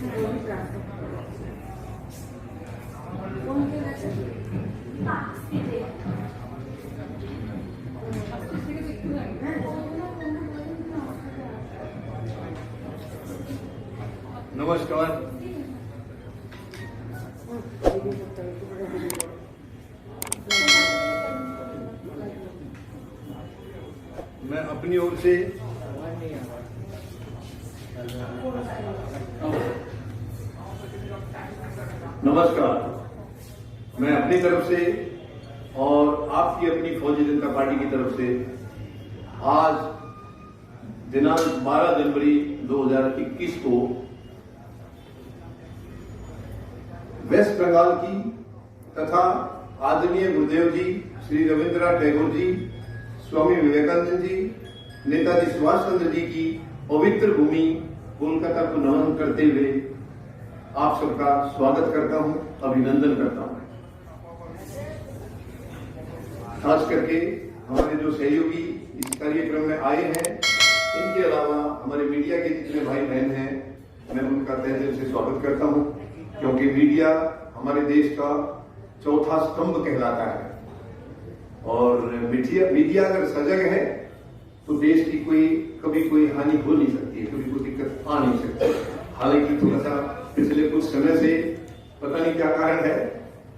नमस्कार। मैं अपनी ओर से मैं अपनी तरफ से और आपकी अपनी फौजी जनता पार्टी की तरफ से आज दिनांक 12 जनवरी 2021 को वेस्ट बंगाल की तथा आदरणीय गुरुदेव जी श्री रविंद्रनाथ टैगोर जी, स्वामी विवेकानंद जी, नेताजी सुभाष चंद्र जी की पवित्र भूमि कोलकाता को नमन करते हुए आप सबका स्वागत करता हूं, अभिनंदन करता हूं। खास करके हमारे जो सहयोगी इस कार्यक्रम में आए हैं, इनके अलावा हमारे मीडिया के जितने भाई बहन हैं, मैं उनका तहे दिल से स्वागत करता हूं, क्योंकि मीडिया हमारे देश का चौथा स्तंभ कहलाता है और मीडिया अगर सजग है तो देश की कभी कोई हानि हो नहीं सकती है, कभी कोई दिक्कत आ नहीं सकती। हालांकि थोड़ा सा पिछले कुछ समय से पता नहीं क्या कारण है,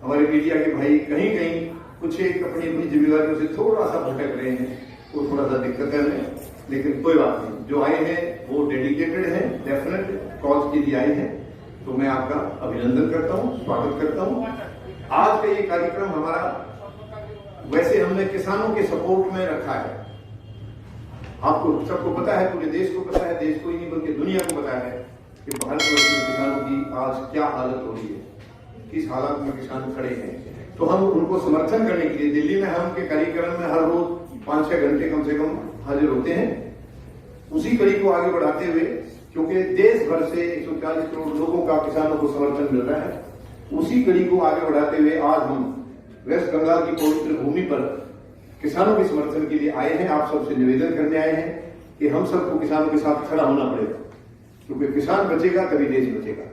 हमारे मीडिया के भाई कहीं कुछ एक अपनी जिम्मेदारियों से थोड़ा सा भटक रहे हैं, वो थोड़ा सा दिक्कत है हमें, लेकिन कोई बात नहीं। जो आए हैं वो डेडिकेटेड हैं, डेफिनेट कॉज के लिए आए हैं, तो मैं आपका अभिनंदन करता हूं, स्वागत करता हूं। आज का ये कार्यक्रम हमारा वैसे हमने किसानों के सपोर्ट में रखा है। आपको सबको पता है, पूरे देश को पता है, देश को ही नहीं बल्कि दुनिया को पता है कि भारतवर्ष में किसानों की आज क्या हालत हो रही है, किस हालात में किसान खड़े हैं। तो हम उनको समर्थन करने के लिए दिल्ली में हम के कार्यक्रम में हर रोज 5-6 घंटे कम से कम हाजिर होते हैं। उसी कड़ी को आगे बढ़ाते हुए, क्योंकि देश भर से 140 करोड़ लोगों का किसानों को समर्थन मिल रहा है, उसी कड़ी को आगे बढ़ाते हुए आज हम वेस्ट बंगाल की पवित्र भूमि पर किसानों के समर्थन के लिए आए हैं। आप सबसे निवेदन करने आए हैं कि हम सबको किसानों के साथ खड़ा होना पड़ेगा, क्योंकि किसान बचेगा तभी देश बचेगा।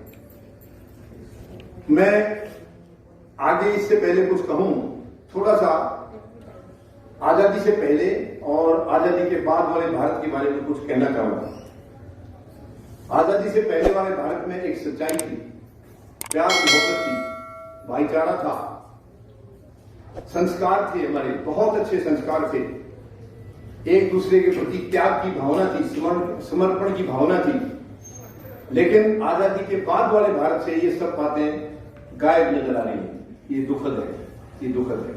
मैं आगे इससे पहले कुछ कहूं, थोड़ा सा आजादी से पहले और आजादी के बाद वाले भारत के बारे में कुछ कहना चाहूंगा। आजादी से पहले वाले भारत में एक सच्चाई थी, प्यार मोहब्बत थी, भाईचारा था, संस्कार थे, हमारे बहुत अच्छे संस्कार थे, एक दूसरे के प्रति त्याग की भावना थी, समर्पण की भावना थी। लेकिन आजादी के बाद वाले भारत से ये सब बातें गायब नजर आ रही हैं। ये दुखद है, ये दुखद है।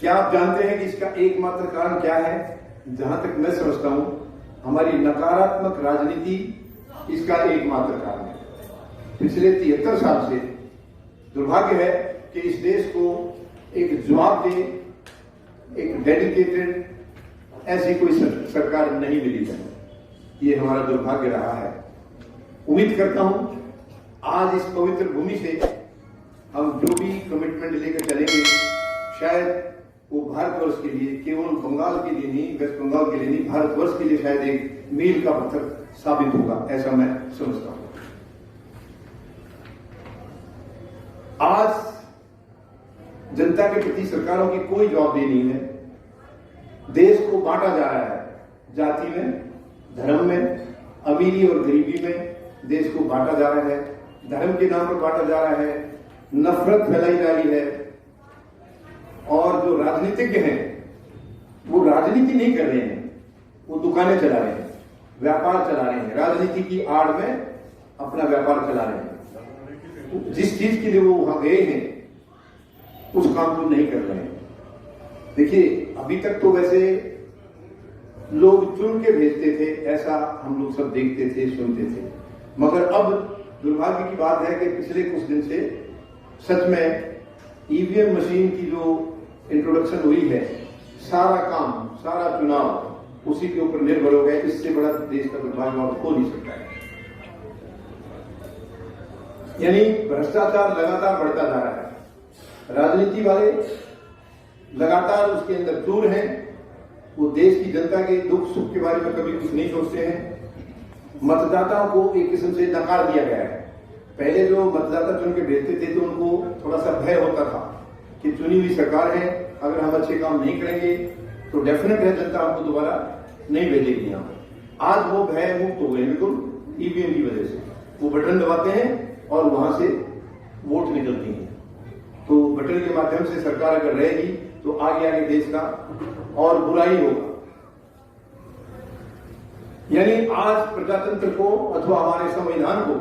क्या आप जानते हैं कि इसका एकमात्र कारण क्या है? जहां तक मैं समझता हूं, हमारी नकारात्मक राजनीति इसका एकमात्र कारण है। पिछले 73 साल से दुर्भाग्य है कि इस देश को एक जवाबदेह, एक डेडिकेटेड ऐसी कोई सरकार नहीं मिली है। ये हमारा दुर्भाग्य रहा है। उम्मीद करता हूं आज इस पवित्र भूमि से हम जो भी कमिटमेंट लेकर चलेंगे, शायद वो भारतवर्ष के लिए, केवल बंगाल के लिए नहीं, वेस्ट बंगाल के लिए नहीं, भारतवर्ष के लिए शायद एक मील का पत्थर साबित होगा, ऐसा मैं समझता हूं। आज जनता के प्रति सरकारों की कोई जवाबदेही नहीं है। देश को बांटा जा रहा है, जाति में, धर्म में, अमीरी और गरीबी में देश को बांटा जा रहा है, धर्म के नाम पर बांटा जा रहा है, नफरत फैलाई जा रही है। और जो राजनीतिज्ञ हैं वो राजनीति नहीं कर रहे हैं, वो दुकानें चला रहे हैं, व्यापार चला रहे हैं, राजनीति की आड़ में अपना व्यापार चला रहे हैं। जिस चीज के लिए वो वहां गए हैं उस काम को नहीं कर रहे हैं। देखिए, अभी तक तो वैसे लोग चुन के भेजते थे, ऐसा हम लोग सब देखते थे, सुनते थे, मगर अब दुर्भाग्य की बात है कि पिछले कुछ दिन से सच में ईवीएम मशीन की जो इंट्रोडक्शन हुई है, सारा काम, सारा चुनाव उसी के ऊपर निर्भर हो गया। इससे बड़ा देश का दुर्भाग्य और हो नहीं सकता है। यानी भ्रष्टाचार लगातार बढ़ता जा रहा है, राजनीति वाले लगातार उसके अंदर चूर हैं, वो देश की जनता के दुख सुख के बारे में कभी कुछ नहीं सोचते हैं। मतदाताओं को एक किस्म से नकार दिया गया है। पहले जो मतदाता चुन के भेजते थे तो उनको थोड़ा सा भय होता था कि चुनी हुई सरकार है, अगर हम अच्छे काम नहीं करेंगे तो डेफिनेट है जनता हमको दोबारा नहीं भेजेगी यहाँ पर। आज वो भय मुक्त हो गए बिल्कुल ईवीएम की वजह से। वो बटन दबाते हैं और वहां से वोट निकलती हैं। तो बटन के माध्यम से सरकार अगर रहेगी तो आगे आगे देश का और बुराई होगा। यानी आज प्रजातंत्र को अथवा हमारे संविधान को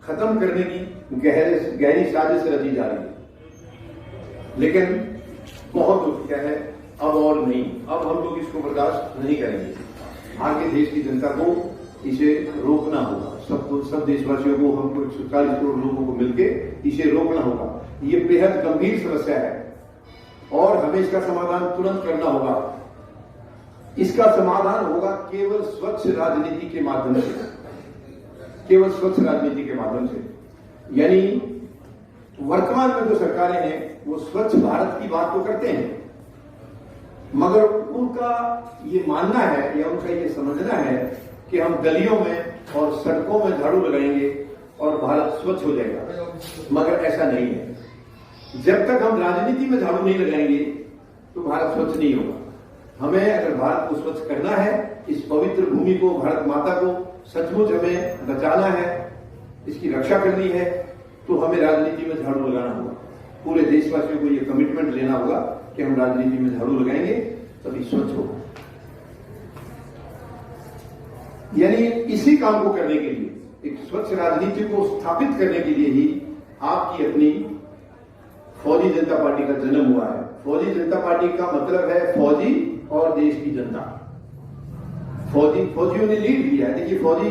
खत्म करने की गहरी साजिश रची जा रही है, लेकिन बहुत हो चुका है, अब और नहीं। अब हम लोग इसको बर्दाश्त नहीं करेंगे। आगे देश की जनता को इसे रोकना होगा। सब देशवासियों को, हमको 140 करोड़ लोगों को मिलकर इसे रोकना होगा। ये बेहद गंभीर समस्या है और हमें इसका समाधान तुरंत करना होगा। इसका समाधान होगा केवल स्वच्छ राजनीति के माध्यम से, केवल स्वच्छ राजनीति के माध्यम से। यानी वर्तमान में जो सरकारें हैं वो स्वच्छ भारत की बात तो करते हैं, मगर उनका ये मानना है या उनका ये समझना है कि हम गलियों में और सड़कों में झाड़ू लगाएंगे और भारत स्वच्छ हो जाएगा, मगर ऐसा नहीं है। जब तक हम राजनीति में झाड़ू नहीं लगाएंगे तो भारत स्वच्छ नहीं होगा। हमें अगर भारत को स्वच्छ करना है, इस पवित्र भूमि को, भारत माता को सचमुच हमें बचाना है, इसकी रक्षा करनी है, तो हमें राजनीति में झाड़ू लगाना होगा। पूरे देशवासियों को यह कमिटमेंट लेना होगा कि हम राजनीति में झाड़ू लगाएंगे तभी स्वच्छ होगा। यानी इसी काम को करने के लिए, एक स्वच्छ राजनीति को स्थापित करने के लिए ही आपकी अपनी फौजी जनता पार्टी का जन्म हुआ है। फौजी जनता पार्टी का मतलब है फौजी और देश की जनता। फौजियों ने लीड लिया है। देखिए फौजी,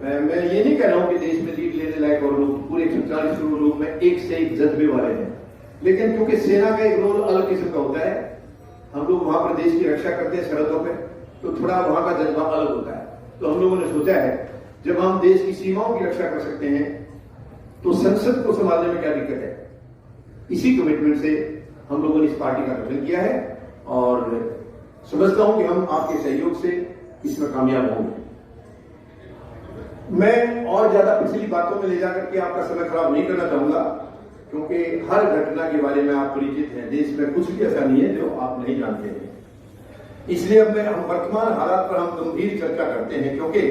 मैं ये नहीं कह रहा हूं कि देश में लीड लेने लायक और लोग, पूरे 140 करोड़ लोग में एक से एक जज्बे वाले हैं, लेकिन क्योंकि सेना का एक रोल अलग किस्म का होता है, हम लोग वहां पर देश की रक्षा करते हैं सरहदों पे, तो थोड़ा वहां का जज्बा अलग होता है। तो हम लोगों ने सोचा है जब हम देश की सीमाओं की रक्षा कर सकते हैं तो संसद को संभालने में क्या दिक्कत है। इसी कमिटमेंट से हम लोगों ने इस पार्टी का गठन किया है और समझता हूं कि हम आपके सहयोग से इसमें कामयाब होंगे। मैं और ज्यादा पिछली बातों में ले जाकर के आपका समय खराब नहीं करना चाहूंगा, क्योंकि हर घटना के बारे में आप परिचित हैं। देश में कुछ भी ऐसा नहीं है जो आप नहीं जानते हैं। इसलिए अब हम वर्तमान हालात पर हम गंभीर चर्चा करते हैं, क्योंकि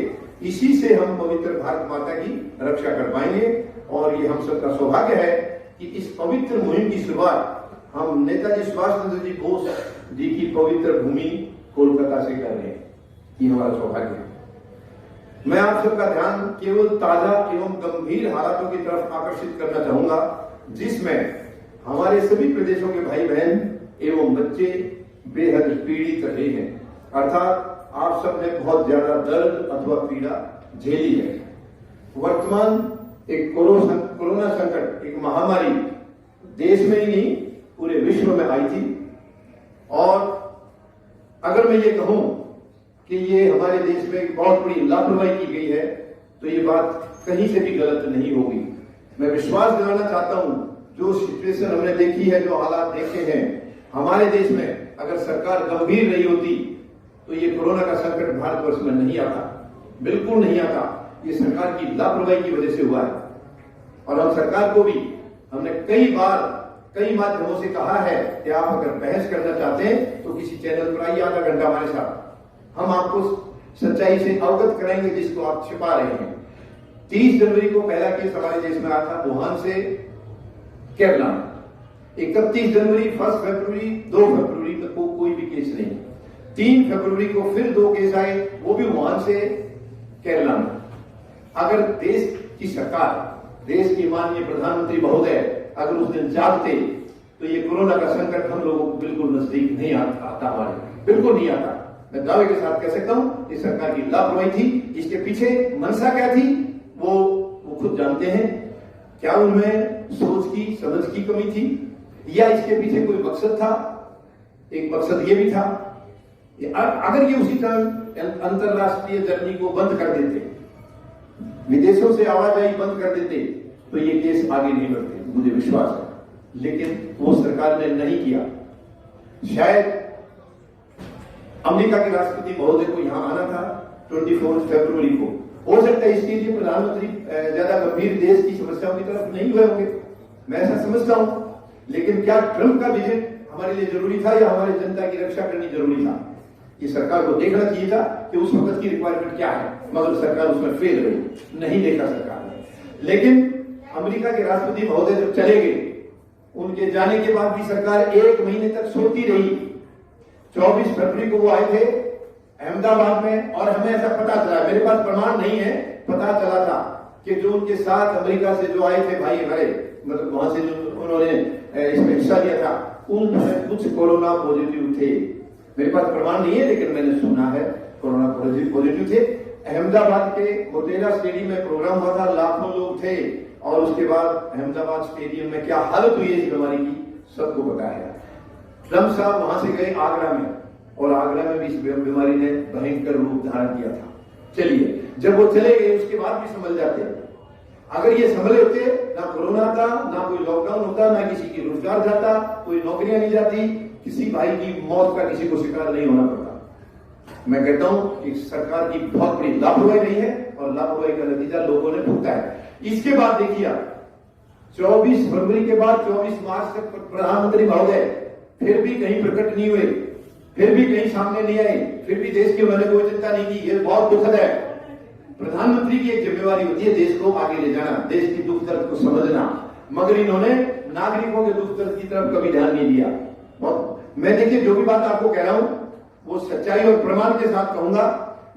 इसी से हम पवित्र भारत माता की रक्षा कर पाएंगे। और ये हम सबका सौभाग्य है कि इस पवित्र मुहिम की शुरुआत हम नेताजी सुभाष चंद्र जी बोस जी की पवित्र भूमि कोलकाता से कर रहे हैं। ये हमारा सौभाग्य है। मैं आप सबका ध्यान केवल ताजा एवं गंभीर हालातों की तरफ आकर्षित करना चाहूंगा, जिसमें हमारे सभी प्रदेशों के भाई बहन एवं बच्चे बेहद पीड़ित रहे हैं। अर्थात आप सब ने बहुत ज्यादा दर्द अथवा पीड़ा झेली है। वर्तमान एक कोरोना संकट, एक महामारी देश में ही नहीं पूरे विश्व में आई थी, और अगर मैं ये कहूं कि ये हमारे देश में एक बहुत बड़ी लापरवाही की गई है तो ये बात कहीं से भी गलत नहीं होगी। मैं विश्वास दिलाना चाहता हूं, जो सिचुएशन हमने देखी है, जो हालात देखे हैं हमारे देश में, अगर सरकार गंभीर नहीं होती तो ये कोरोना का संकट भारतवर्ष में नहीं आता, बिल्कुल नहीं आता। ये सरकार की लापरवाही की वजह से हुआ है। और हम सरकार को भी हमने कई बार कई माध्यमों से कहा है कि आप अगर बहस करना चाहते हैं तो किसी चैनल पर आइए, आधा घंटा हमारे साथ, हम आपको सच्चाई से अवगत कराएंगे जिसको आप छिपा रहे हैं। 30 जनवरी को पहला केस हमारे देश में आया था वुहान से केरला में। 31 जनवरी, 1 फरवरी, 2 फरवरी तक कोई भी केस नहीं। 3 फरवरी को फिर 2 केस आए, वो भी वुहान से केरला में। अगर देश की सरकार, देश के माननीय प्रधानमंत्री महोदय अगर उस दिन जागते तो ये कोरोना का संकट हम लोगों को बिल्कुल नजदीक नहीं आता, हमारे बिल्कुल नहीं आता। मैं दावे के साथ कह सकता हूं कि सरकार की लापरवाही थी। इसके पीछे मंशा क्या थी वो खुद जानते हैं। क्या उनमें सोच की, समझ की कमी थी, या इसके पीछे कोई मकसद था? एक मकसद ये भी था, अगर ये उसी तरह अंतरराष्ट्रीय जर्नी को बंद कर देते, विदेशों से आवाजाही बंद कर देते, तो ये केस आगे नहीं बढ़ते, मुझे विश्वास है। लेकिन वो सरकार ने नहीं किया। शायद अमेरिका के राष्ट्रपति महोदय को यहां आना था 24 फरवरी को, हो सकता है इसके लिए प्रधानमंत्री ज्यादा गंभीर देश की समस्याओं की तरफ नहीं हुए होंगे, मैं ऐसा समझता हूं। लेकिन क्या ट्रंप का विजिट हमारे लिए जरूरी था या हमारी जनता की रक्षा करनी जरूरी था? ये सरकार को देखना चाहिए था कि उस वक्त की रिक्वायरमेंट क्या है, मगर सरकार उसमें फेल रही, नहीं देखा सरकार ने। लेकिन अमेरिका के राष्ट्रपति महोदय जब चले गए, उनके जाने के बाद भी सरकार 1 महीने तक सोती रही। 24 फरवरी को वो आए थे अहमदाबाद में, और हमें ऐसा पता चला, मेरे पास प्रमाण नहीं है, पता चला था कि जो उनके साथ अमेरिका से जो आए थे भाई हमारे, मतलब वहां से जो उन्होंने इसमें हिस्सा लिया था, उनमें कुछ कोरोना पॉजिटिव थे। मेरे पास प्रमाण नहीं है, लेकिन मैंने सुना है कोरोना पॉजिटिव थे। अहमदाबाद के मोटेरा स्टेडियम में प्रोग्राम हुआ था, लाखों लोग थे, और उसके बाद अहमदाबाद स्टेडियम में क्या हालत हुई है इस बीमारी की, सबको पता है। ट्रंप साहब वहां से गए आगरा में, और आगरा में भी इस बीमारी ने भयंकर रूप धारण किया था। चलिए, जब वो चले गए उसके बाद भी संभल जाते। अगर ये संभले होते, ना कोरोना था, ना कोई लॉकडाउन होता, ना किसी की रोजगार जाता, कोई नौकरियां नहीं जाती, किसी भाई की मौत का किसी को शिकार नहीं होना पड़ता। मैं कहता हूं कि सरकार की बहुत बड़ी लापरवाही रही है, और लापरवाही का नतीजा लोगों ने भुगता है। इसके बाद देखिए, 24 फरवरी के बाद 24 मार्च तक प्रधानमंत्री महोदय फिर भी कहीं प्रकट नहीं हुए, फिर भी कहीं सामने नहीं आए, फिर भी देश की उन्होंने कोई चिंता नहीं की। ये बहुत दुखद है। प्रधानमंत्री की एक जिम्मेवारी होती है देश को आगे ले जाना, देश की दुख दर्द को समझना, मगर इन्होंने नागरिकों के दुख दर्द की तरफ कभी ध्यान नहीं दिया। मैं देखिए, जो भी बात आपको कह रहा हूं वो सच्चाई और प्रमाण के साथ कहूंगा।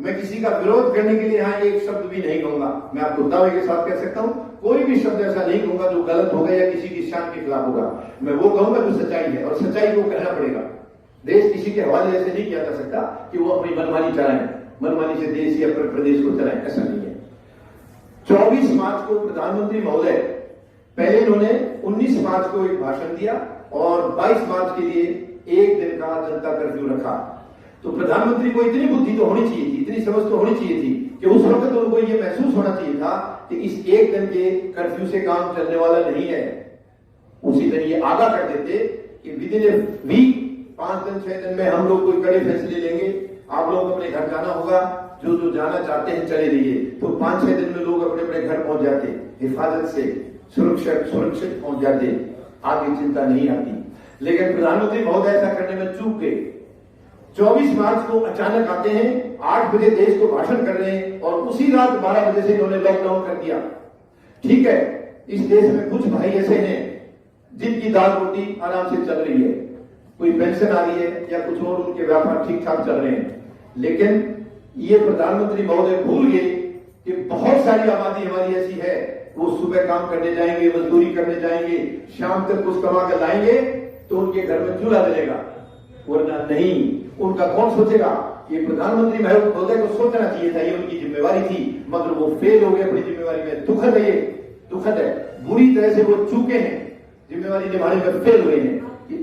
मैं किसी का विरोध करने के लिए यहां एक शब्द भी नहीं कहूंगा। मैं आपको दावे के साथ कह सकता हूं, कोई भी शब्द ऐसा नहीं कहूंगा जो गलत होगा या किसी की शान के खिलाफ होगा। मैं वो कहूंगा जो सच्चाई है, और सच्चाई को कहना पड़ेगा। देश किसी के हवाले ऐसे नहीं किया जा सकता कि वो अपनी मनमानी चलाएं, मनमानी से देश या प्रदेश को चलाएं, ऐसा नहीं है। 24 मार्च को प्रधानमंत्री महोदय, पहले इन्होंने 19 मार्च को एक भाषण दिया, और 22 मार्च के लिए एक दिन का जनता कर्फ्यू रखा। तो प्रधानमंत्री को इतनी बुद्धि तो होनी चाहिए थी, इतनी समझ तो होनी चाहिए थी कि उस वक्त उनको ये महसूस होना चाहिए था कि इस एक दिन के कर्फ्यू से काम चलने वाला नहीं है। उसी दिन ये आगाह कर देते कि विदिन ए वीक, 5 दिन 6 दिन में हम लोग कोई कड़े फैसले लेंगे, आप लोग अपने घर जाना होगा, जो जो जाना चाहते हैं चले जाइए। तो 5-6 दिन में लोग अपने अपने घर पहुंच जाते, हिफाजत से सुरक्षित पहुंच जाते, आगे चिंता नहीं आती। लेकिन प्रधानमंत्री महोदय ऐसा करने में चूक गए। 24 मार्च को अचानक आते हैं, 8 बजे देश को भाषण कर रहे हैं, और उसी रात 12 बजे से इन्होंने लॉकडाउन कर दिया। ठीक है, इस देश में कुछ भाई ऐसे हैं जिनकी दाल रोटी आराम से चल रही है, कोई पेंशन आ रही है या कुछ और उनके व्यापार ठीक ठाक चल रहे हैं। लेकिन ये प्रधानमंत्री महोदय भूल गए कि बहुत सारी आबादी हमारी ऐसी है, वो सुबह काम करने जाएंगे, मजदूरी करने जाएंगे, शाम तक कुछ कमा कर लाएंगे तो उनके घर में चूल्हा जलेगा, वरना नहीं। उनका कौन सोचेगा? ये प्रधानमंत्री महोदय को सोचना चाहिए था, ये उनकी जिम्मेवारी थी, मगर वो फेल हो गए अपनी जिम्मेवारी में। दुखद है, ये दुखद है, बुरी तरह से वो चूके हैं, जिम्मेवारी निभाने में फेल हुए हैं।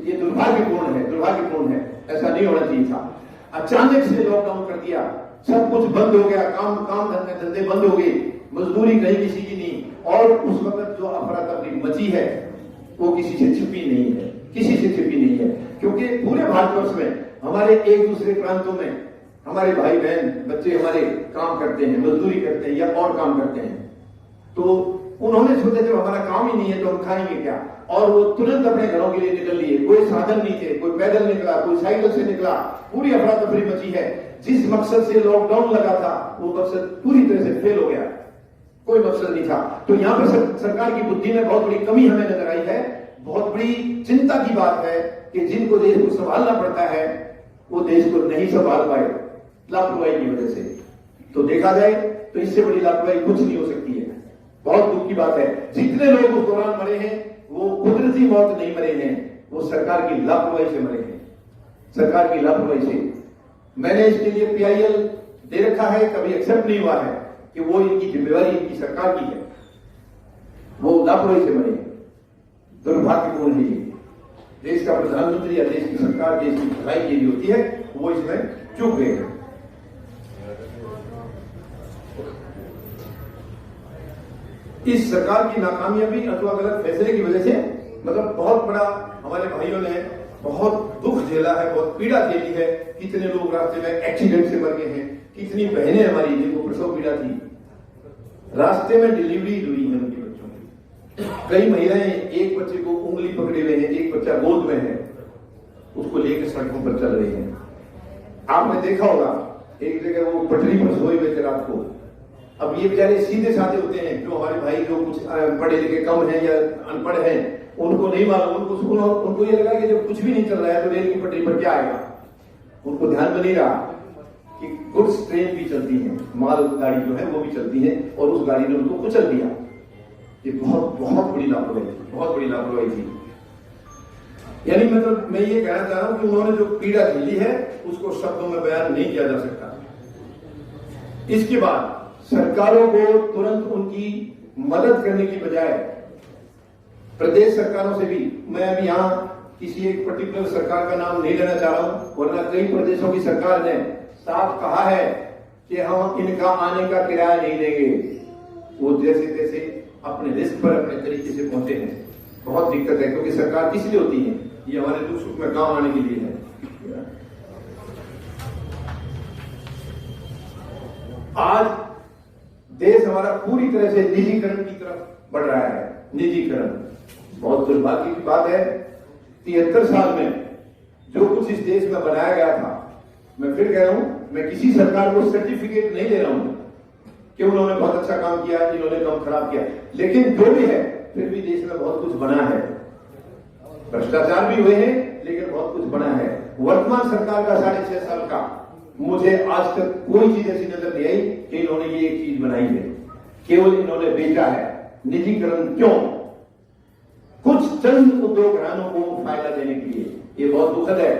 ये दुर्भाग्यपूर्ण है, दुर्भाग्यपूर्ण है, ऐसा नहीं होना चाहिए था। अचानक से लॉकडाउन कर दिया, सब कुछ बंद हो गया, काम धंधे बंद हो गए, मजदूरी कहीं किसी की नहीं, और उस वक्त जो अफरा तफरी मची है वो किसी से छिपी नहीं है, किसी से छिपी नहीं है। क्योंकि पूरे भारतवर्ष में हमारे एक दूसरे प्रांतों में हमारे भाई बहन बच्चे हमारे काम करते हैं, मजदूरी करते हैं या और काम करते हैं। तो उन्होंने सोचा जब हमारा काम ही नहीं है तो हम खाएंगे क्या, और वो तुरंत अपने घरों के लिए निकल लिए। कोई साधन नहीं थे, कोई पैदल निकला, कोई साइकिल से निकला, पूरी अफरा तफरी मची है। जिस मकसद से लॉकडाउन लगा था वो मकसद पूरी तरह से फेल हो गया, कोई मकसद नहीं था। तो यहाँ पर सरकार की बुद्धि में बहुत बड़ी कमी हमें नजर आई है। बहुत बड़ी चिंता की बात है कि जिनको देश को संभालना पड़ता है वो देश को नहीं संभाल पाए, लापरवाही की वजह से। तो देखा जाए तो इससे बड़ी लापरवाही कुछ नहीं हो सकती है। बहुत दुख की बात है, जितने लोग उस दौरान मरे हैं वो कुदरती मौत नहीं मरे हैं, वो सरकार की लापरवाही से मरे हैं, सरकार की लापरवाही से। मैंने इसके लिए PIL दे रखा है, कभी एक्सेप्ट नहीं हुआ है कि वो इनकी जिम्मेवारी इनकी सरकार की है, वो लापरवाही से मरे। दुर्भाग्यपूर्ण है ये। देश का प्रधानमंत्री या देश की सरकार देश की भलाई के लिए होती है, वो इसमें चूक गए हैं। इस सरकार की नाकामयाबी अथवा गलत फैसले की वजह से मतलब बहुत बड़ा हमारे भाइयों ने बहुत दुख झेला है, बहुत पीड़ा झेली है। कितने लोग रास्ते में एक्सीडेंट से मर गए हैं, कितनी बहनें हमारी जिनको प्रसव पीड़ा थी रास्ते में डिलीवरी हुई है उनके बच्चों की। कई महिलाएं एक बच्चे को उंगली पकड़े हुए हैं, एक बच्चा गोद में है, उसको लेकर सड़कों पर चल रही हैं। आपने देखा होगा एक जगह वो पटरी पर सोए हुए थे रात को। अब ये बेचारे सीधे साधे होते हैं, जो हमारे भाई जो कुछ पढ़े लिखे कम हैं या अनपढ़ हैं, उनको नहीं मालूम, उनको सुनो, उनको ये लगा कि जब कुछ भी नहीं चल रहा है तो रेल की पटरी पर क्या आएगा। उनको ध्यान में नहीं रहा कि गुड्स ट्रेन भी चलती है, माल गाड़ी जो है वो भी चलती है, और उस गाड़ी ने उनको कुचल दिया। ये बहुत बहुत बड़ी लापरवाही थी, बहुत बड़ी लापरवाही थी। यानी मतलब मैं ये कहना चाह रहा हूं कि उन्होंने जो पीड़ा झेली है उसको शब्दों में बयान नहीं किया जा सकता। इसके बाद सरकारों को तुरंत उनकी मदद करने की बजाय प्रदेश सरकारों से भी, मैं अभी यहां किसी एक पर्टिकुलर सरकार का नाम नहीं लेना चाह रहा हूं, वरना कई प्रदेशों की सरकार ने साफ कहा है कि हम इनका आने का किराया नहीं देंगे। वो जैसे तैसे अपने रिस्क पर अपने तरीके से पहुंचे हैं। बहुत दिक्कत है, क्योंकि सरकार किस लिए होती है, ये हमारे दुख सुख में काम आने के लिए है। आज देश हमारा पूरी तरह से निजीकरण की तरफ बढ़ रहा है। निजीकरण बहुत दुर्भाग्य की बात है। 73 साल में जो कुछ इस देश में बनाया गया था, मैं फिर कह रहा हूं, मैं किसी सरकार को सर्टिफिकेट नहीं दे रहा हूं कि उन्होंने बहुत अच्छा काम किया, इन्होंने काम खराब किया, लेकिन जो भी है फिर भी देश में बहुत कुछ बना है। भ्रष्टाचार भी हुए हैं, लेकिन बहुत कुछ बना है। वर्तमान सरकार का 6.5 साल का मुझे आज तक कोई चीज ऐसी नजर नहीं आई कि इन्होंने ये एक चीज बनाई है। केवल इन्होंने बेचा है। निजीकरण क्यों? कुछ चंद उद्योग घरानों को फायदा देने के लिए। ये बहुत दुखद है।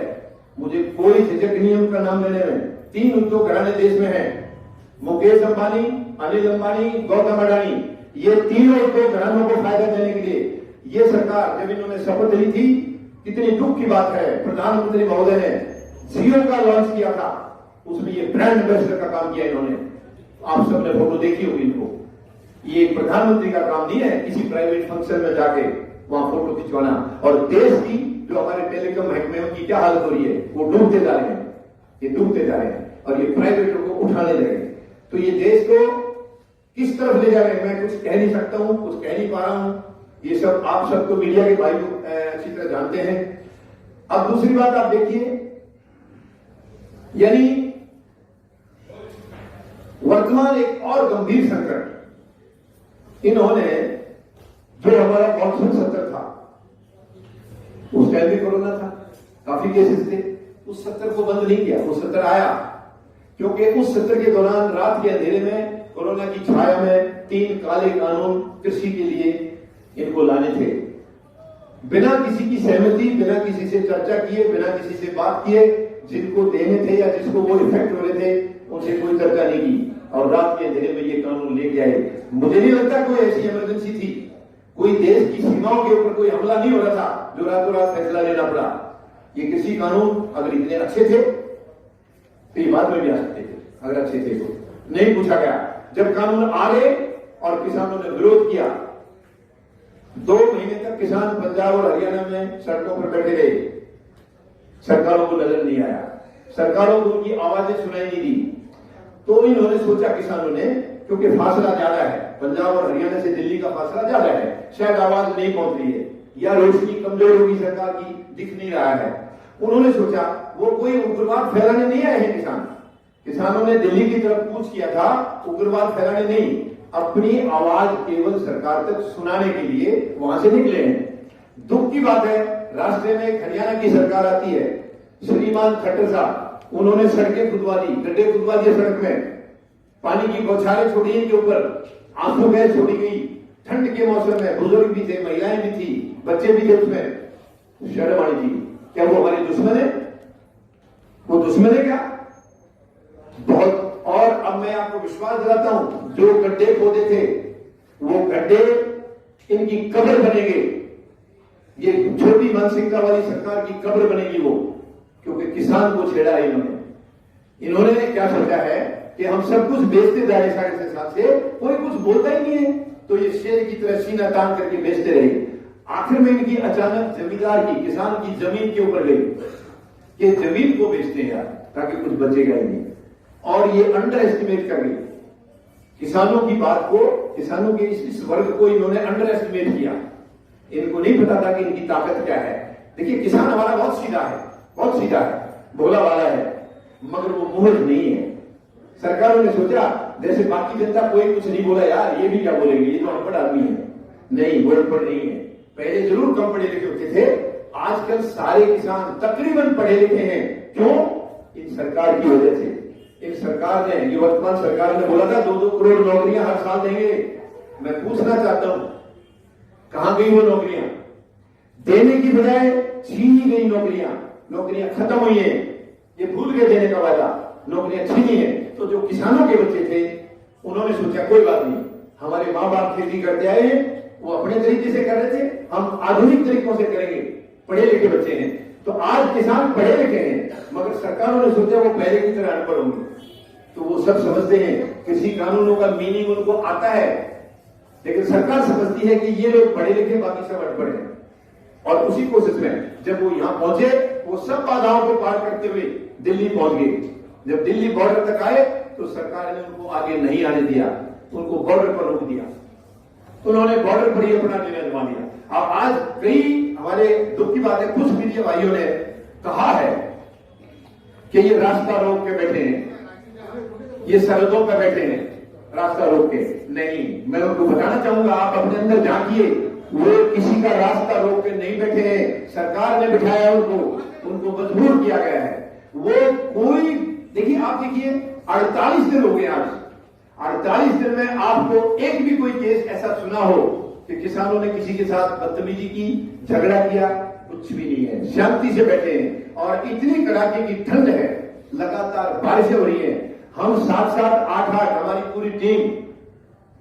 मुझे कोई झिझक नहीं है उनका नाम लेने में। 3 उद्योग घराने देश में हैं, मुकेश अंबानी, अनिल अंबानी, गौतम अडानी। ये तीनों उद्योग घरानों को फायदा देने के लिए ये सरकार, जब इन्होंने शपथ ली थी, कितनी दुख की बात है, प्रधानमंत्री महोदय ने जियो का लॉन्च किया था, उसमें ये ब्रांड एम्बेसडर का काम किया इन्होंने। आप सबने फोटो देखी होगी इनको। ये प्रधानमंत्री का काम नहीं है किसी प्राइवेट फंक्शन में जाके वहां फोटो खिंचवाना। और देश की जो हमारे टेलीकॉम महकमे उनकी क्या हालत हो रही है, वो डूबते जा रहे हैं, ये डूबते जा रहे हैं, और ये प्राइवेटों को उठाने लगे। तो ये देश को किस तरफ ले जा रहे हैं, मैं कुछ कह नहीं सकता हूं, कुछ कह नहीं पा रहा हूं। ये सब आप सबको, मीडिया के भाई अच्छी तरह जानते हैं। अब दूसरी बात आप देखिए, यानी वर्तमान एक और गंभीर संकट, इन्होंने जो हमारा मॉनसून सत्र था, उस टाइम भी कोरोना था, काफी केसेस थे, उस सत्र को बंद नहीं किया। वो सत्र आया क्योंकि उस सत्र के दौरान रात के अंधेरे में कोरोना की छाया में 3 काले कानून कृषि के लिए इनको लाने थे। बिना किसी की सहमति, बिना किसी से चर्चा किए, बिना किसी से बात किए, जिनको देने थे या जिसको वो इफेक्ट हो रहे थे, उनसे कोई चर्चा नहीं की, और रात के अंधेरे में ये कानून लेके आए। मुझे नहीं लगता कोई ऐसी इमरजेंसी थी, कोई देश की सीमाओं के ऊपर कोई हमला नहीं हो रहा था जो रातों रात फैसला लेना पड़ा। ये कृषि कानून अगर इतने अच्छे थे तो ये बाद में भी आ सकते थे, अगर अच्छे थे तो। नहीं पूछा गया। जब कानून आ गए और किसानों ने विरोध किया, 2 महीने तक किसान पंजाब और हरियाणा में सड़कों पर बैठे रहे। सरकारों को नजर नहीं आया, सरकारों को उनकी आवाजें सुनाई नहीं दी। तो इन्होंने सोचा, किसानों ने, क्योंकि फासला ज्यादा है, पंजाब और हरियाणा से दिल्ली का फासला ज्यादा है, शायद आवाज नहीं पहुंच रही है, या रोशनी कमजोर होगी सरकार की, दिख नहीं रहा है। उन्होंने सोचा वो कोई उग्रवाद फैलाने नहीं आए हैं किसान। किसानों ने दिल्ली की तरफ कूच किया था, उग्रवाद फैलाने नहीं, अपनी आवाज केवल सरकार तक सुनाने के लिए वहां से निकले हैं। दुख की बात है, रास्ते में एक हरियाणा की सरकार आती है, श्रीमान खट्टर साहब, उन्होंने सड़कें खुदवा दी, गड्ढे खुदवा दिए सड़क में, पानी की बौछारें छोड़ी इनके ऊपर, आंसू गैस छोड़ी गई। ठंड के मौसम में बुजुर्ग भी थे, महिलाएं भी थी, बच्चे भी थे, उसमें शर्म आई थी। क्या वो हमारे दुश्मन है? वो दुश्मन है क्या? बहुत। और अब मैं आपको विश्वास दिलाता हूं, जो गड्ढे खोदे थे वो गड्ढे इनकी कब्र बनेंगे। ये छोटी मानसिकता वाली सरकार की कब्र बनेगी वो, क्योंकि किसान को छेड़ा है इन्होंने। इन्होंने क्या सोचा है कि हम सब कुछ बेचते जा रहे 6.5 साल से, कोई कुछ बोलता ही नहीं है, तो ये शेर की तरह सीना तान करके बेचते रहे। आखिर में इनकी अचानक जमींदार की, किसान की जमीन के ऊपर गई कि जमीन को बेचते हैं यार, ताकि कुछ बचेगा ही नहीं। और ये अंडर एस्टिमेट कर गई, किसानों की बात को किसानों के इस वर्ग को इन्होंने अंडर एस्टिमेट किया। इनको नहीं पता था कि इनकी ताकत क्या है। देखिए, किसान हमारा बहुत सीधा है, बहुत सीधा है, भोला वाला है, मगर वो मूर्ख नहीं है। सरकारों ने सोचा जैसे बाकी जनता कोई कुछ नहीं बोला, यार ये भी क्या बोलेंगे, ये तो अनपढ़ आदमी है। नहीं, वो अनपढ़ नहीं है। पहले जरूर कम पढ़े लिखे होते थे, आजकल सारे किसान तकरीबन पढ़े लिखे हैं। क्यों? इन सरकार की वजह से। इन सरकार ने, ये वर्तमान सरकार ने बोला था 2-2 करोड़ नौकरियां हर साल देंगे। मैं पूछना चाहता हूं, कहां गई वो नौकरियां? देने की बजाय छीनी गई नौकरियां। नौकरियां खत्म हुई हैं, ये भूल गए देने का वादा, नौकरियां छीनी है। तो जो किसानों के बच्चे थे उन्होंने सोचा कोई बात नहीं, हमारे माँ बाप खेती करते आए हैं, वो अपने तरीके से कर रहे थे, हम आधुनिक तरीकों से करेंगे। पढ़े लिखे बच्चे हैं, तो आज किसान पढ़े लिखे हैं, मगर सरकारों ने सोचा वो पहले की तरह अनपढ़ होंगे। तो वो सब समझते हैं, किसी कानूनों का मीनिंग उनको आता है, लेकिन सरकार समझती है कि ये लोग पढ़े लिखे, बाकी सब अनपढ़ हैं। और उसी कोशिश में जब वो यहां पहुंचे, वो सब बाधाओं को पार करते हुए दिल्ली पहुंच गए। जब दिल्ली बॉर्डर तक आए तो सरकार ने उनको आगे नहीं आने दिया, उनको बॉर्डर पर रोक दिया। उन्होंने बॉर्डर पर ही अपना निर्णय जमा दिया। अब आज कई हमारे दुख की बात है, कुछ मीडिया भाइयों ने कहा है कि ये रास्ता रोक के बैठे हैं, ये सरहदों पर बैठे हैं रास्ता रोक के। नहीं, मैं उनको बताना चाहूंगा, आप अपने अंदर झांकिए, वो किसी का रास्ता रोक के नहीं बैठे हैं, सरकार ने बिठाया उनको मजबूर किया गया है। वो कोई, देखिए, आप देखिए 48 दिन हो गए आज, 48 दिन में आपको एक भी कोई केस ऐसा सुना हो कि किसानों ने किसी के साथ बदतमीजी की, झगड़ा किया? कुछ भी नहीं है, शांति से बैठे हैं। और इतनी कड़ाके की ठंड है, लगातार बारिशें हो रही है। हम 7-7, 8-8, हमारी पूरी टीम,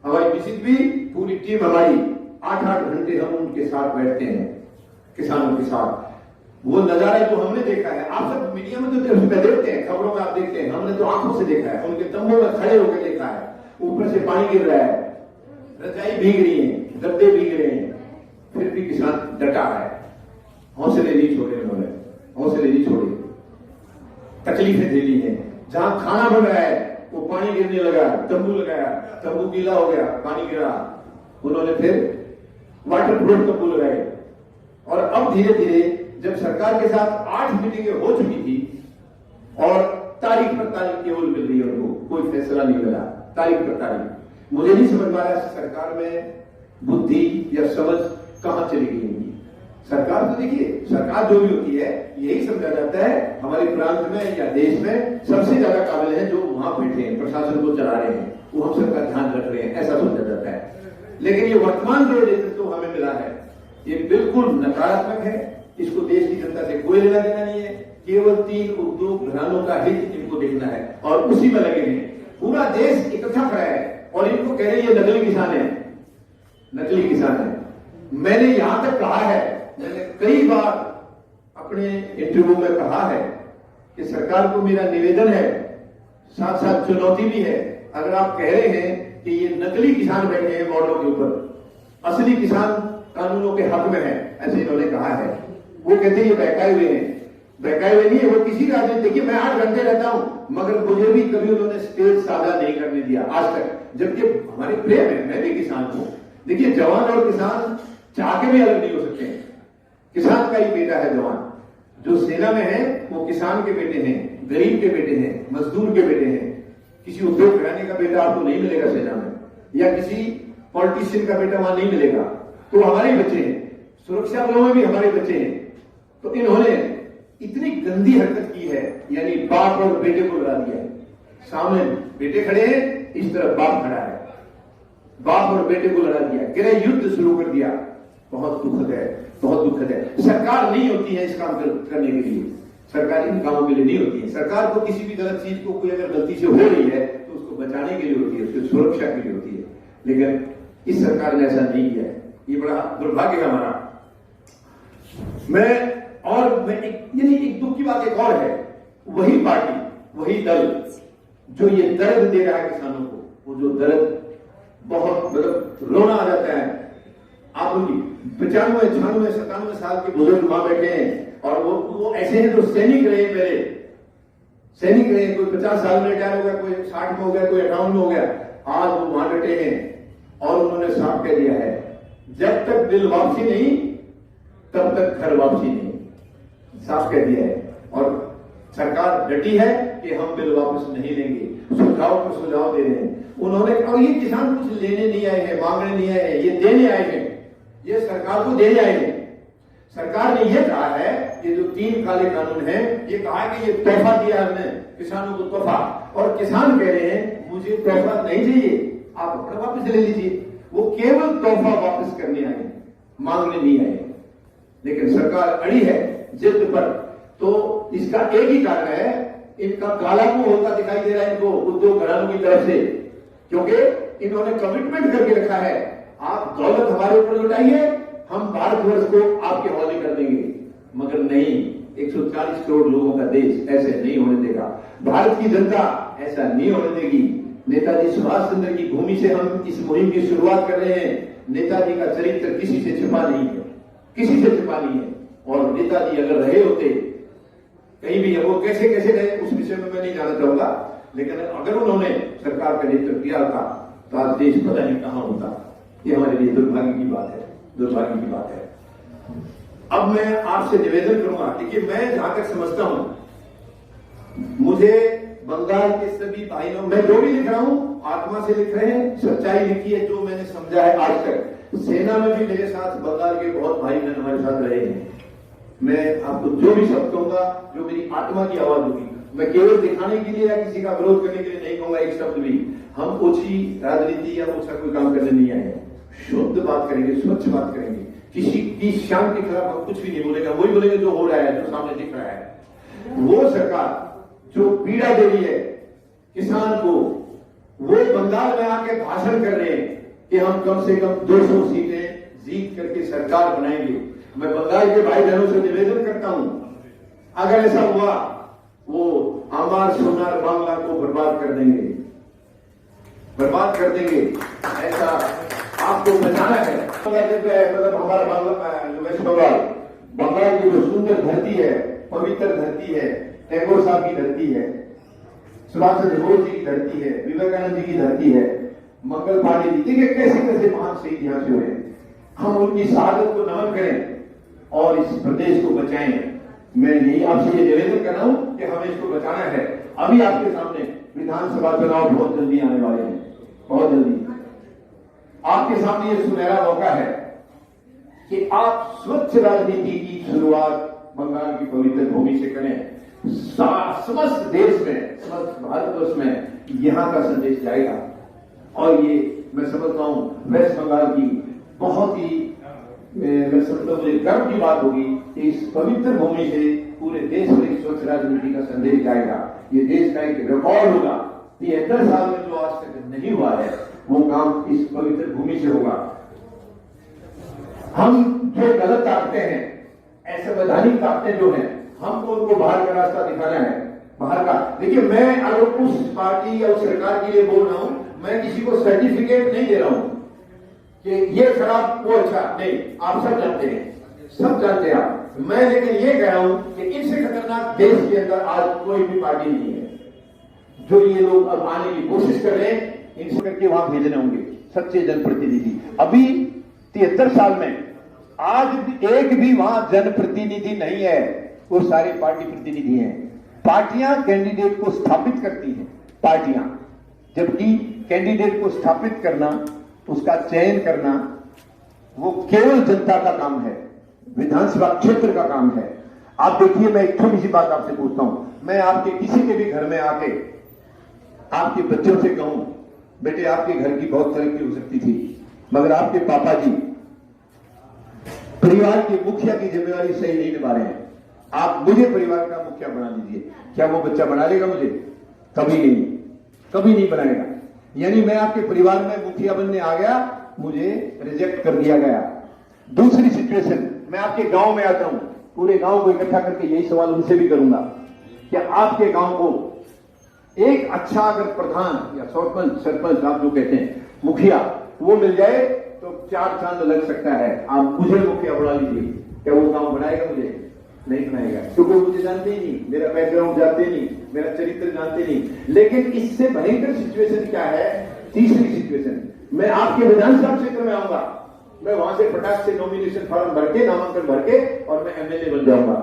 हमारी विजिट भी पूरी टीम हमारी 8-8 घंटे हम उनके साथ बैठते हैं, किसानों के साथ। वो नजारा जो हमने देखा है, आप सब मीडिया में तो देखते हैं, खबरों में आप देखते हैं, हमने तो आंखों से देखा है, उनके तंबू में खड़े होकर देखा है। ऊपर से पानी गिर रहा है, रजाई भीग रही है, गद्दे भीग रहे हैं, फिर भी किसान डटा है, हौसले नहीं छोड़े उन्होंने, हौसले नहीं छोड़े, तकलीफें झेली हैं। जहां खाना बन रहा है वो पानी गिरने लगा, तंबू लगाया, तंबू गीला हो गया, पानी गिरा, उन्होंने फिर वाटर प्रूफ तंबू लगाए। और अब धीरे धीरे जब सरकार के साथ 8 मीटिंगें हो चुकी थी और तारीख पर तारीख केवल मिल रही है, उनको कोई फैसला नहीं मिला, तारीख पर तारीख। मुझे नहीं समझ पा रहा सरकार में बुद्धि या समझ कहां चली गई होगी। सरकार तो देखिए, सरकार जो भी होती है, यही समझा जाता है हमारे प्रांत में या देश में सबसे ज्यादा काबिल है जो वहां बैठे हैं, प्रशासन को चला रहे हैं, वो हम सबका ध्यान रख रहे हैं, ऐसा समझा जाता है। लेकिन ये वर्तमान जो नेतृत्व हमें मिला है, ये बिल्कुल नकारात्मक है। इसको देश की जनता से कोई लेना देना नहीं है, केवल 3 उद्योग घरानों का हित इनको देखना है और उसी में लगे हैं। पूरा देश इकट्ठा खड़ा है और इनको कह रहे हैं ये नकली किसान है, नकली किसान है। मैंने यहां तक कहा है, मैंने कई बार अपने इंटरव्यू में कहा है कि सरकार को मेरा निवेदन है, साथ साथ चुनौती भी है। अगर आप कह रहे हैं कि ये नकली किसान बैठे हैं बॉर्डरों के ऊपर, असली किसान कानूनों के हक में है, ऐसे इन्होंने कहा है। वो कहते हैं ये बहकाए हुए हैं, बहकाए हुए नहीं है, वो किसी राजनीति, देखिए मैं 8 घंटे रहता हूं, मगर मुझे भी कभी उन्होंने स्टेज साझा नहीं करने दिया आज तक, जबकि हमारे प्रेम है, मैं भी किसान हूं। देखिए, जवान और किसान चाह के भी अलग नहीं हो सकते। किसान का ही बेटा है जवान, जो सेना में है वो किसान के बेटे हैं, गरीब के बेटे हैं, मजदूर के बेटे हैं। किसी उद्योग घराने का बेटा आपको नहीं मिलेगा सेना में, या किसी पॉलिटिशियन का बेटा वहां नहीं मिलेगा। तो हमारे बच्चे हैं, सुरक्षा बलों में भी हमारे बच्चे हैं। तो इन्होंने इतनी गंदी हरकत की है, यानी बाप और बेटे को लड़ा दिया है। सामने बेटे खड़े हैं, इस तरफ बाप खड़ा है, बाप और बेटे को लड़ा दिया, गृह युद्ध शुरू कर दिया। बहुत दुखद है, बहुत दुखद है। सरकार नहीं होती है इस काम करने के लिए, सरकार इन कामों के लिए नहीं होती है। सरकार को किसी भी गलत चीज को कोई अगर गलती से हो रही है तो उसको बचाने के लिए होती है, उसकी सुरक्षा के लिए होती है। लेकिन इस सरकार ने ऐसा नहीं किया है, ये बड़ा दुर्भाग्य है हमारा। मैं एक दुख की बात एक और है, वही पार्टी, वही दल जो ये दर्द दे रहा है किसानों को, वो जो दर्द बहुत मतलब रोना आ जाता है। आप उनकी 95, 96, 97 साल के बुजुर्ग मां बैठे हैं और वो ऐसे हैं जो सैनिक रहे, मेरे सैनिक रहे, कोई 50 साल में रिटायर हो गया, कोई 60 में हो गया, कोई 58 में हो गया, आज वो वहां डटे हैं और उन्होंने साफ कह दिया है, जब तक बिल वापसी नहीं तब तक घर वापसी नहीं, साफ कह दिया है। और सरकार डटी है कि हम बिल वापस नहीं लेंगे, सुझाव पर सुझाव दे रहे हैं उन्होंने। और ये किसान कुछ लेने नहीं आए हैं, मांगने नहीं आए हैं, ये देने आए हैं, ये सरकार को देने आए हैं। सरकार ने यह कहा है, ये जो 3 काले कानून हैं, ये कहा है कि ये तोहफा दिया हमने किसानों को, तोहफा। और किसान कह रहे हैं मुझे तोहफा नहीं चाहिए, आप अपना वापस ले लीजिए। वो केवल तोहफा वापस करने आए, मांगने नहीं आए। लेकिन सरकार अड़ी है जिद पर। तो इसका एक ही कारण है, इनका काला मुंह होता दिखाई दे रहा है इनको उद्योग घरानों की तरफ से, क्योंकि इन्होंने कमिटमेंट करके रखा है, आप दौलत हमारे ऊपर लौटाइए, हम भारतवर्ष को आपके हवाले कर देंगे। मगर नहीं, 140 करोड़ लोगों का देश ऐसे नहीं होने देगा। भारत की जनता ऐसा नहीं होने देगी। नेताजी सुभाष चंद्र की भूमि से हम इस मुहिम की शुरुआत कर रहे हैं। नेताजी का चरित्र किसी से छिपा नहीं है, किसी से छिपा नहीं है। और नेताजी अगर रहे होते कहीं भी, वो कैसे कैसे रहे उस विषय में मैं नहीं जाना चाहूंगा, लेकिन अगर उन्होंने सरकार का नेतृत्व किया था तो आज देश पता नहीं कहां होता। ये हमारे लिए दुर्भाग्य की बात है, दुर्भाग्य की बात है। अब मैं आपसे निवेदन करूंगा, देखिए मैं जहां तक समझता हूं, मुझे बंगाल के सभी भाइयों, मैं जो भी लिख रहा हूं आत्मा से लिख रहे हैं, सच्चाई लिखी है जो मैंने समझा है आज तक। सेना में भी मेरे साथ बंगाल के बहुत भाई बहन हमारे साथ रहे हैं। मैं आपको जो भी शब्द कहूंगा, जो मेरी आत्मा की आवाज होगी, मैं केवल दिखाने के लिए या किसी का विरोध करने के लिए नहीं कहूंगा एक शब्द भी। हम ओछी राजनीति या ओछा कोई काम करने नहीं आए हैं। शुद्ध बात करेंगे, स्वच्छ बात करेंगे, किसी की शान के खिलाफ हम कुछ भी नहीं बोलेंगे। वही बोलेंगे जो हो रहा है, जो सामने दिख रहा है। वो सरकार जो पीड़ा दे रही है किसान को, वो बंगाल में आके भाषण कर रहे हैं कि हम कम से कम 200 सीटें जीत करके सरकार बनाएंगे। मैं बंगाल के भाई बहनों से निवेदन करता हूं, अगर ऐसा हुआ वो आमार सोनार बांग्ला को बर्बाद कर देंगे, बर्बाद कर देंगे। ऐसा आपको बचाना है। मतलब हमारा वेस्ट बंगाल, बंगाल की जो सुंदर धरती है, पवित्र धरती है, टैगोर साहब की धरती है, सुभाष चंद्र बोस जी की धरती है, विवेकानंद जी की धरती है, मंगल पांडे जी, देखिए कैसे कैसे महान शहीद यहां से हुए। हम उनकी शहादत को नमन करें और इस प्रदेश को बचाएं। मैं यही आपसे ये निवेदन कर रहा हूं कि हमें इसको बचाना है। अभी आपके सामने विधानसभा चुनाव बहुत जल्दी आने वाले हैं, बहुत जल्दी। आपके सामने ये सुनहरा मौका है कि आप स्वच्छ राजनीति की शुरुआत बंगाल की पवित्र भूमि से करें। समस्त देश में, समस्त भारतवर्ष में यहां का संदेश जाएगा। और ये मैं समझता हूं वेस्ट बंगाल की बहुत ही, मैं समझता हूं मुझे गर्व की बात होगी कि इस पवित्र भूमि से पूरे देश में एक स्वच्छ राजनीति का संदेश जाएगा। ये देश का एक रिकॉर्ड होगा। 73 साल में जो आज तक नहीं हुआ है वो काम इस पवित्र भूमि से होगा। हम जो गलत ताकतें हैं, असंवैधानिक ताकतें जो हैं, हमको उनको बाहर का रास्ता दिखाना है, बाहर का। देखिए मैं अगर उस पार्टी या उस सरकार के लिए बोल रहा हूं, मैं किसी को सर्टिफिकेट नहीं दे रहा हूं कि ये खराब वो अच्छा, नहीं, आप सब जानते हैं, सब जानते हैं आप। मैं लेकिन ये कह रहा हूं कि इनसे खतरनाक देश के अंदर आज कोई भी पार्टी नहीं है। जो ये लोग अब आने की कोशिश कर रहे हैं, इनसे करके वहां भेजने होंगे सच्चे जनप्रतिनिधि। अभी 73 साल में आज एक भी वहां जनप्रतिनिधि नहीं है, वो सारे पार्टी प्रतिनिधि हैं। पार्टियां कैंडिडेट को स्थापित करती हैं, पार्टियां, जबकि कैंडिडेट को स्थापित करना, उसका चयन करना, वो केवल जनता का काम है, विधानसभा क्षेत्र का काम है। आप देखिए, मैं एक छोटी सी बात आपसे पूछता हूं। मैं आपके किसी के भी घर में आके आपके बच्चों से कहूं, बेटे आपके घर की बहुत तरक्की हो सकती थी, मगर आपके पापा जी परिवार के मुखिया की जिम्मेदारी सही नहीं निभा रहे हैं, आप मुझे परिवार का मुखिया बना दीजिए। क्या वो बच्चा बना लेगा मुझे? कभी नहीं, कभी नहीं बनाएगा। यानी मैं आपके परिवार में मुखिया बनने आ गया, मुझे रिजेक्ट कर दिया गया। दूसरी सिचुएशन, मैं आपके गांव में आता हूं, पूरे गांव को इकट्ठा करके यही सवाल उनसे भी करूंगा, क्या आपके गांव को एक अच्छा अगर प्रधान या सरपंच आप जो कहते हैं, मुखिया, वो मिल जाए तो 4 चांद लग सकता है। आप मुझे मुखिया बना लीजिए, क्या वो गांव बनाएगा? मुझे नहीं बनाएगा, क्योंकि मुझे जानते ही नहीं, मेरा बैकग्राउंड जानते नहीं, मेरा चरित्र जानते नहीं। लेकिन इससे भयंकर सिचुएशन क्या है? तीसरी सिचुएशन, मैं आपके विधानसभा क्षेत्र में आऊंगा, मैं वहां से फटाक से नॉमिनेशन फॉर्म भर के, नामांकन भर के और मैं एमएलए बन जाऊंगा।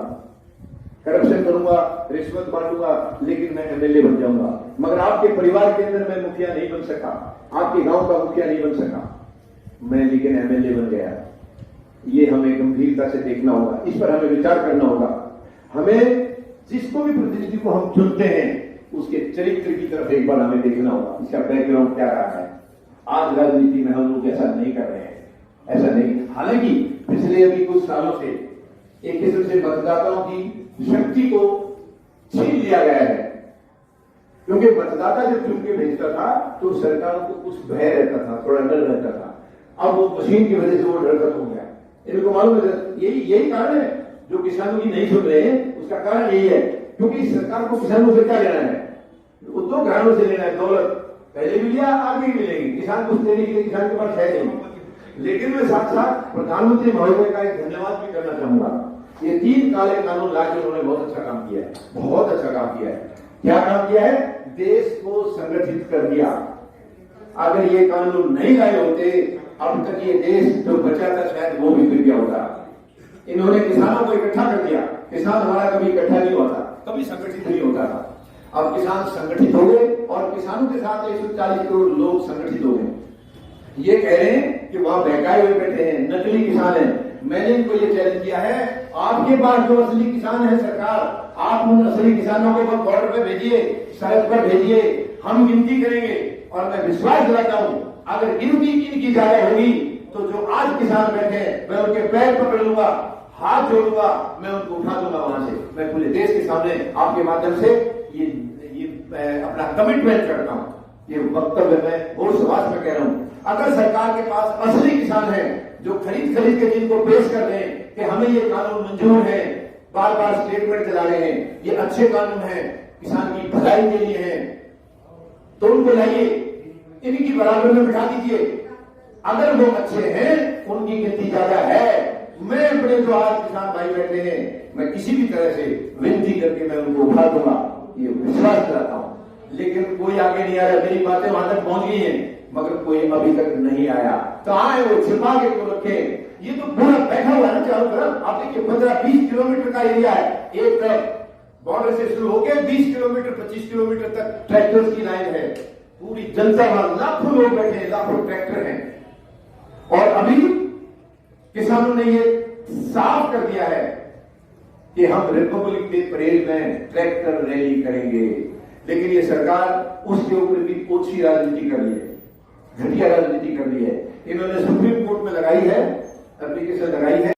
करप्शन करूंगा, रिश्वत बांटूंगा, लेकिन मैं एमएलए बन जाऊंगा। मगर आपके परिवार के अंदर मैं मुखिया नहीं बन सका, आपके गांव का मुखिया नहीं बन सका, मैं लेकिन एमएलए बन गया। ये हमें गंभीरता से देखना होगा, इस पर हमें विचार करना होगा। हमें जिसको भी प्रतिनिधि को हम चुनते हैं उसके चरित्र की तरफ एक बार हमें देखना होगा, इसका बैकग्राउंड क्या रहा है। आज राजनीति में हम लोग ऐसा नहीं कर रहे हैं, ऐसा नहीं। हालांकि पिछले अभी कुछ सालों से एक किस्म से मतदाताओं की शक्ति को छीन लिया गया है, क्योंकि मतदाता जब चुन के भेजता था तो सरकारों को कुछ भय रहता था, थोड़ा डर रहता था। अब वो मशीन की वजह से वो डर खत्म हो गया। इनको मालूम है, यही कारण है जो किसानों की नहीं सुन रहे हैं, उसका कारण यही है क्योंकि सरकार को किसानों से क्या लेना है, वो दो घरानों से लेना है। दौलत पहले भी लिया, आगे भी मिलेगी, किसान कुछ देने के लिए किसान के पास है नहीं। लेकिन मैं साथ साथ प्रधानमंत्री महोदय का एक धन्यवाद भी करना चाहूंगा। ये 3 काले कानून लाके उन्होंने बहुत अच्छा काम किया है, बहुत अच्छा काम किया है। क्या काम किया है? देश को संगठित कर दिया। अगर ये कानून नहीं लाए होते अब तक ये देश जो बचा था शायद वो भी गिर गया होता। इन्होंने किसानों को इकट्ठा कर दिया। किसान हमारा कभी इकट्ठा नहीं होता, कभी संगठित नहीं होता था। अब किसान संगठित हो गए और किसानों के साथ 140 करोड़ लोग संगठित हो गए। ये कह रहे हैं कि वहां बहकाए हुए बैठे हैं, नकली किसान हैं। मैंने इनको ये चैलेंज किया है, आपके पास जो असली किसान है सरकार, आप उन असली किसानों को बॉर्डर पे भेजिए, सड़क पर भेजिए, हम गिनती करेंगे। और मैं विश्वास दिलाता हूं अगर गिनती इनकी ज्यादा होगी तो जो आज किसान बैठे हैं मैं उनके पैर पकड़ लूंगा, हाथ जोड़ूंगा, मैं उनको उठा दूंगा वहां से। मैं पूरे देश के सामने आपके माध्यम से ये अपना कमिटमेंट करता हूं। ये वक्तव्य मैं और समाज में कह रहा हूं। अगर सरकार के पास असली किसान है जो खरीद के जिनको पेश कर रहे हैं कि हमें ये कानून मंजूर है, बार बार स्टेटमेंट चला रहे हैं, ये अच्छे कानून है, किसान की भलाई के लिए है, तो उनको लाइए, इनकी बराबर में बिठा दीजिए। अगर वो अच्छे हैं, उनकी गिनती ज्यादा है, मैं अपने जो आज किसान भाई बैठे हैं मैं किसी भी तरह से विनती करके मैं उनको उठा दूंगा, ये विश्वास दिलाता हूं। लेकिन कोई आगे नहीं आया। मेरी बातें वहां तक पहुंच गई हैं मगर कोई अभी तक नहीं आया। कहां है वो? छिपा के को रखे। ये तो पूरा बैठा हुआ है ना चारों तरफ। आप देखिए 15-20 किलोमीटर का एरिया है, एक तरफ बॉर्डर से शुरू होकर 20 किलोमीटर 25 किलोमीटर तक ट्रैक्टर्स की लाइन है। पूरी जनता वहां, लाखों लोग बैठे हैं, लाखों ट्रैक्टर हैं। और अभी किसानों ने ये साफ कर दिया है कि हम रिपब्लिक डे परेड में ट्रैक्टर रैली करेंगे। लेकिन ये सरकार उसके ऊपर भी ओछी राजनीति कर रही है, घटिया राजनीति कर रही है। इन्होंने सुप्रीम कोर्ट में लगाई है, एप्लीकेशन लगाई है।